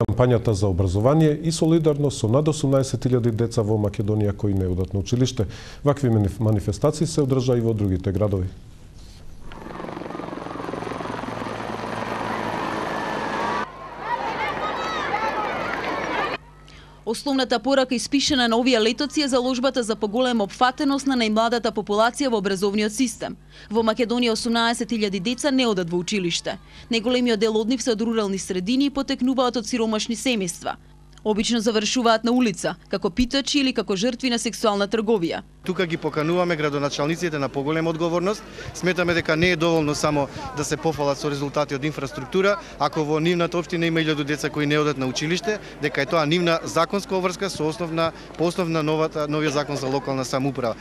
кампањата за образование и солидарност со над 18.000 деца во Македонија кои не одат на училиште. Вакви манифестации се одржа и во другите градови. Основната порака испишена на овие летоци е заложбата за поголема опфатеност на најмладата популација во образовниот систем. Во Македонија 18.000 деца не одат во училиште. Најголемиот дел од нив се од рурални средини и потекнуваат од сиромашни семејства. Обично завршуваат на улица, како питачи или како жртви на сексуална трговија. Тука ги покануваме градоначалниците на поголема одговорност. Сметаме дека не е доволно само да се пофалат со резултати од инфраструктура, ако во нивната општина има 1000 деца кои не одат на училиште, дека е тоа нивна законска обврска со основна новиот закон за локална самоуправа.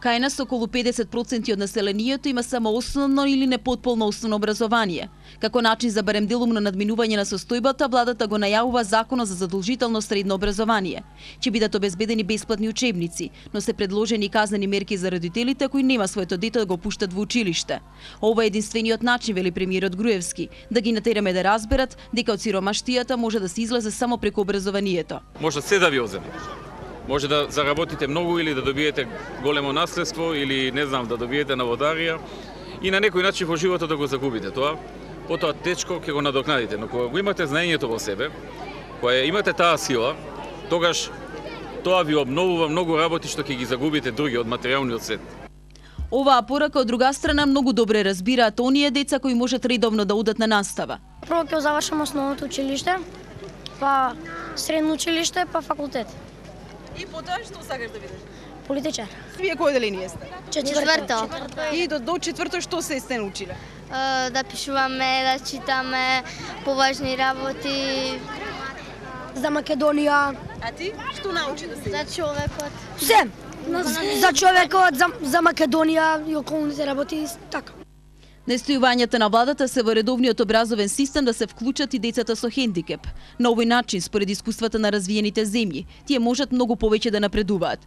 Кај нас околу 50% од населението има само основно или непотполно основно образование. Како начин за барем делумно надминување на состојбата, владата го најавува Законот за задолжително средно образование. Ќе бидат обезбедени бесплатни учебници, но се предложени казнени мерки за родителите кои нема своето дете да го пуштат во училиште. Ова е единствениот начин, вели премиерот Груевски, да ги натераме да разберат дека од сиромаштијата може да се излезе само преку образованието. Може се да ви оземе. Може да заработите многу или да добиете големо наследство или не знам да добиете наводарија и на некој начин во животот да го загубите тоа. Потоа тешко ќе го надокнадите, но кога го имате знаењето во себе, кога имате таа сила, тогаш тоа ви обновува многу работи што ќе ги загубите други од материјалниот свет. Оваа порака од друга страна многу добре разбираат оние деца кои можат редовно да одат на настава. Прво ќе завршам основното училиште, па средно училиште, па факултет. И потоа што сакаш да бидеш? Политичар. Вие кој деление сте? Четврто. И до четврто што се сте научиле? Да пишуваме, да читаме поважни работи. За Македонија. А ти? Што научи да се? За човекот. Се. За човекот, за Македонија и околните работи, така. Настојувањата на владата се во редовниот образовен систем да се вклучат и децата со хендикеп. На овој начин, според искуствата на развиените земји, тие можат многу повеќе да напредуваат.